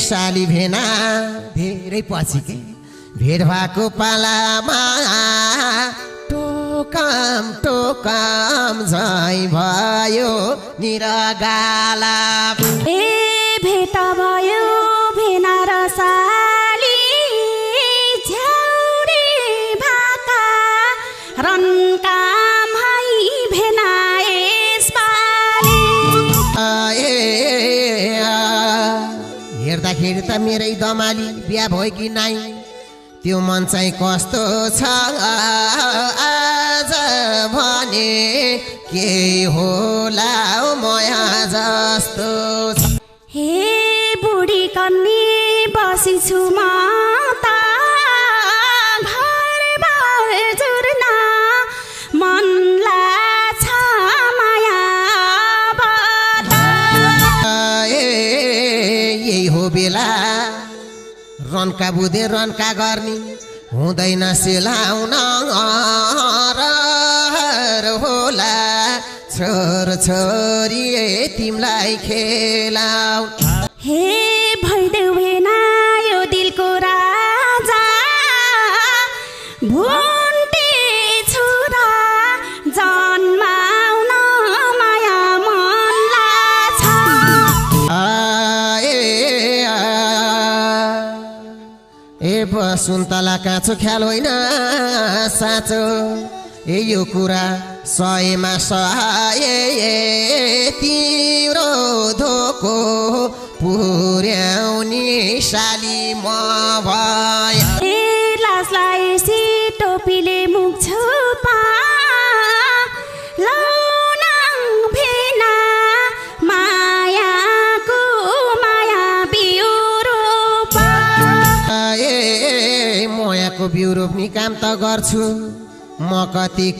साली भेना धेरै पछि के भेट भएको पालामा टोकम झै भयो निरगाला भेट भयो भेना र साली झ्याउरे भाका रनकाम है भेना यसपाली हेर्दाखेरि त मेरै दमाली बिहा भयो कि नाइ त्यो मन चाहिँ कस्तो छ आज भने के होला माया जस्तो छ हे बुढी कन्नी बसी छु म त घरबार जुर्न मन लाग्छ माया यही हो बेला रनका बुधे रनका गर्ने हुँदैन सेलाउन रहर होला छोर छोरी तिमीलाई खेलाउ हे भइदेऊ भेना यो दिलको राजा भुन्टे छोरा जन्माउन माया मन लाग्छ सुन्तला काँचो ख्याल होइन साँचो यो कुरा सयमा सय तिम्रो धोको पुर्याउने साली म भए लासलाई सी टोपीले मुख छुपा लौनाङ भेना मायाको माया बिउ रोपा मायाको बिउ रोप्ने काम त गर्छु म कति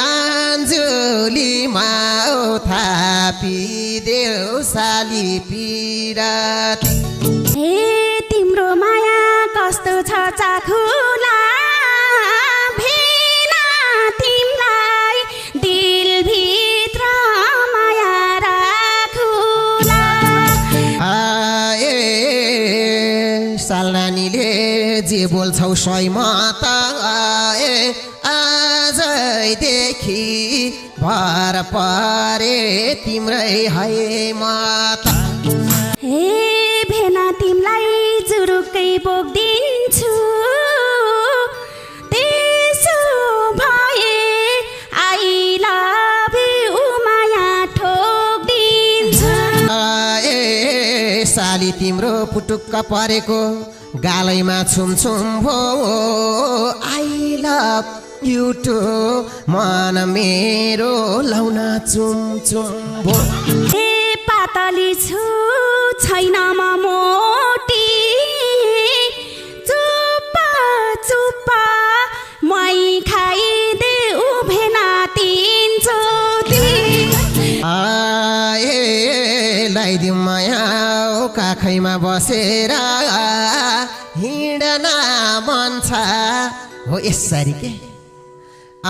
आन्जुली माउ थापिदेऊ साली पिराती हे तिम्रो माया कस्तो छ चाखुला भेना तिमीलाई दिलभित्र माया राखुला साल नानीले जे बोल्छौ सैमत आजैदेखि भर परे तिम्रै है मत हे भेना तिमीलाई जुरुक्कै बोक्दिन्छु त्यसो भए आई लभ यु माया ठोक्दिन्छु साली तिम्रो पुटुक्क परेको गालैमा छुमछुम भो आई लभ यु टु मन मेरो लाउन चुमचुम भो हे पातली छु छैन म मोटी चुप्पा चुप्पा मै खाइदेऊ भेना तिनचोटि लाइदिउँ माया काखैमा बसेर हिँड्न मन छ हो यसरी के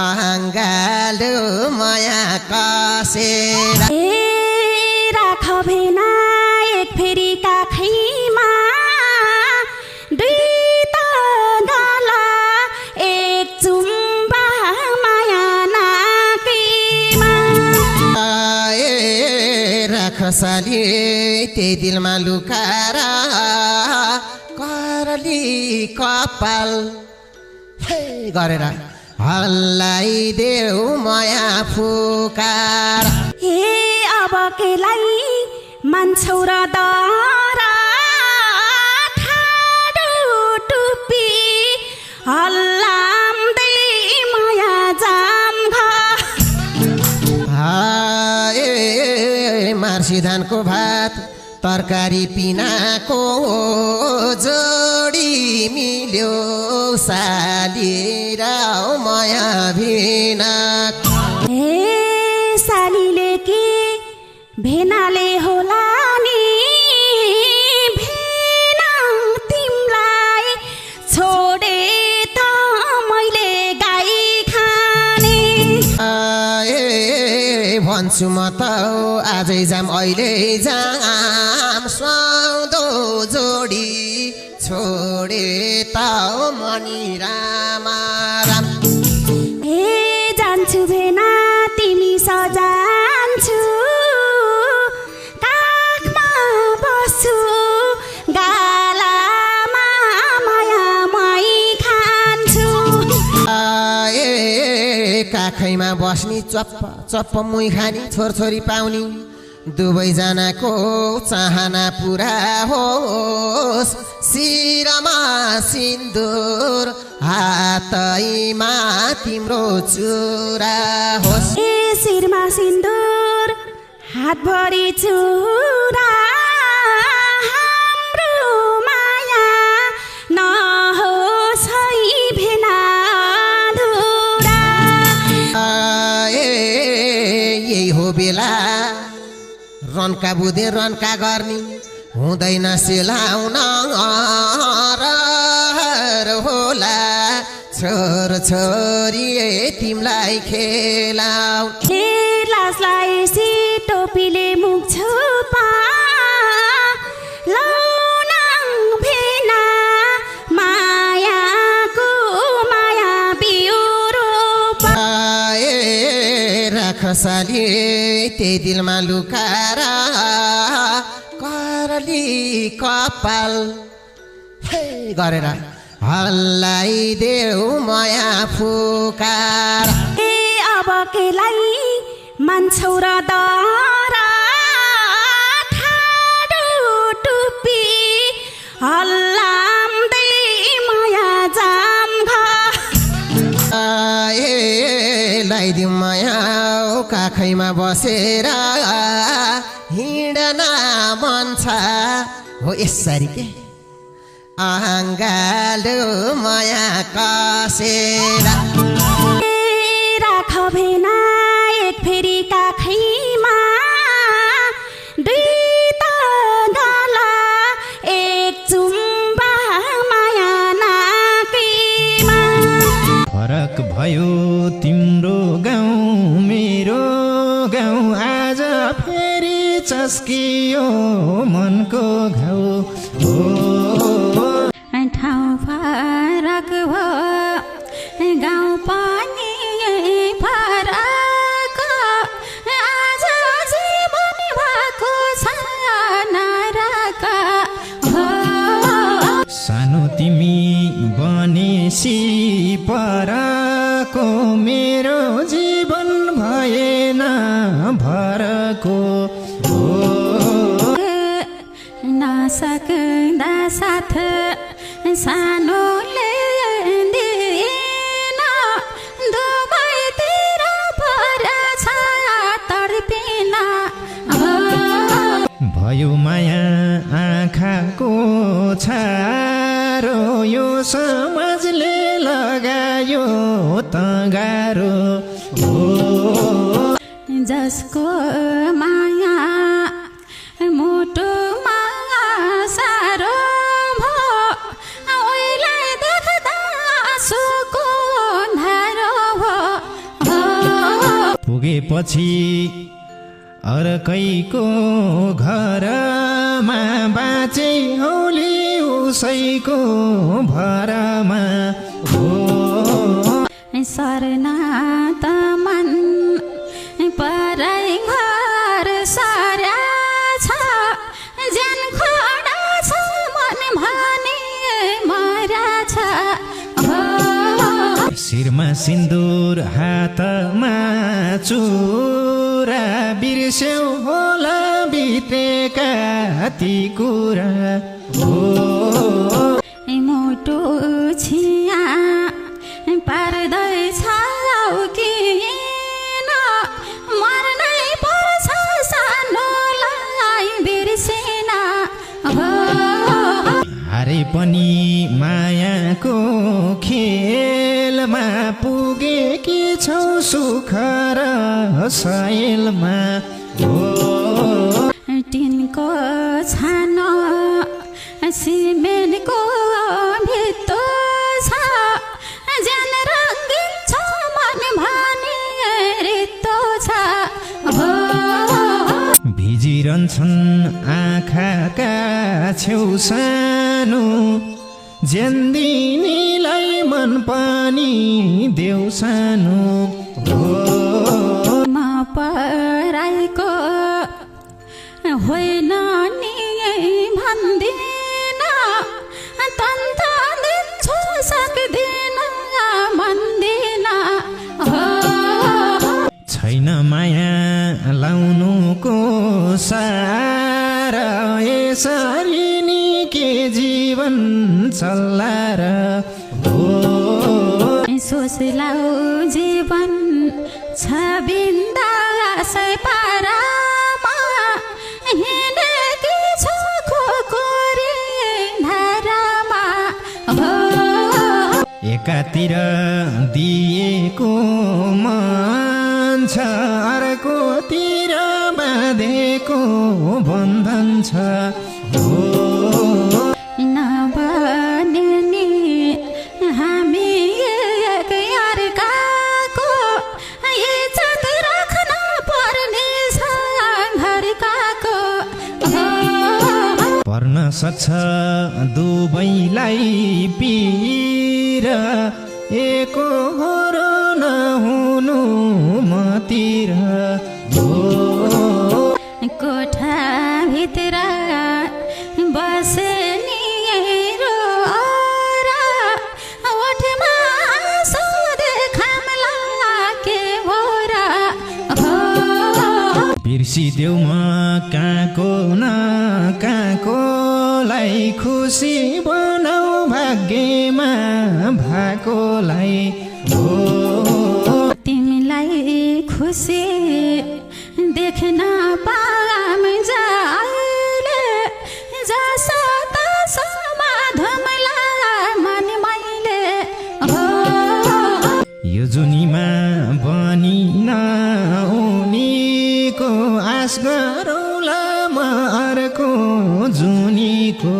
अङ्गालो माया कसेर ए राख भेना एक फेरि काखैमा दुई त गाला एक चुम्बा माया नाकैमा राख साली त्यही दिलमा लुकाएर करली कपाल गरेर हल्लाइदेऊ माया फुकार हे अब केलाई मान्छौ र दरा ठाडो टुप्पी हल्लाम्दै माया जाम्घा मार्सी धानको भात तरकारी पिनाको जोडी मिल्यो साली र माया भिना हे सालीले के भेनाले होला नि भेना तिमलाई छोडे त मैले गाई खाने भन्छु म त आजै जाम अहिले जाम सुहाउँदो जोडी छोडे त मनी रामा राम ए जान्छु भेना तिमी सजान्छु काखमा बस्छु गालामा मायामै खान्छु ए काखैमा बस्नी चप्प चप्प मुई खानी छोरछोरी पाउनी दुवैजनाको चाहना पुरा होस् शिरमा सिन्दुर हातैमा तिम्रो चुरा होस् ए शिरमा सिन्दुर हातभरि चुरा हाम्रो माया नहोस् है भेना धुरा यही हो बेला रन्का बुधे रन्का गर्ने हुँदैन सेलाउन रहर होला छोर छोरी तिमीलाई खेलाउ ए लासलाई सी टोपीले मुख छुपा लौनाङ भेना मायाको माया बिउरोपा राखसाली त्यही दिलमा लुकाएर करली कपाल हे गरेर हल्लाई देऊ माया फुकार ए अब केलाई मान्छौ र दरा ठाडो टुप्पी हल्लाम्दै माया जाम लगाइदिउँ माया काखैमा बसेर हिँड्न मन छ हो यसरी के अङ्गालो माया कसेर राख भेना एक फेरि काखैमा दुई त गाला एक चुम्बा माया नाकैमा फरक भयो तिम्रो गाउँ मेरो गाउँ आज फेरि चस्कियो मनको घाउ ठाउँ फरक भयो गाउँ पनि फरक आज जीवन भएको छ नरक सानो तिमी बनेसी परको मेरो जीवन भएन भरको नसक्दा साथ सानोले दिएन दुवैतिर परेछ तडपिन भयो माया आँखाको छारो यो समाजले लगायो तगारो जसको माया मुटुमा सारो भयो उहीलाई देख्दा आँसुको धारो भयो पुगेपछि अर्कैको घरमा बाँचे औली उसैको भरमा सर्न त मन पराई घर सर्या छ ज्यान खडा छ मन भने मर्या छ शिरमा सिन्दुर हातमा चुरा बिर्स्यौ होला बितेका ती कुरा मुटु छिया पर्दैछ किन मर्नै पर्छ सानोलाई बिर्सेन हारे पनि मायाको खेलमा पुगेकी छौ सुख र सयलमा टिनको छानो सिमेन्टको भित्तो छ ज्यान रङ्गिन छ मन भने रित्तो छ हेरिरहन्छन् आँखाका छेउ सानो जेन्दिनीलाई मन पनि देऊ सानो म पराइको होइन नि भन्दिन तन्त दिन्छु सक्दिन भन्दिन छैन माया लाउनुको सारा यसरी नि के जीवन चल्ला र सोचलाउ जीवन छ बिन्दासै पारामा हिँडेकी छु खोकोरी धारामा एकातिर दिएको मन छ अर्कोतिर बाँधेको बन्धन छ नबने नि हामी एक अर्काको इज्जत राख्न पर्ने छ घरकाको पर्न सक्छ दुवैलाई पीर एकहोरो नहुनु मतिर कोठाभित्र बसे नि रोएर ओठमा आँसु देखामला के हो र बिर्सिदेऊ म कहाँको न कहाँकोलाई खुसी बनाऊ भाग्यमा भएकोलाई तिमीलाई खुसी देख्न पाम जाले जसो तसो माधुमला मन मैले यो जुनीमा बनिन उनीको आश गरौँला म अर्को जुनीको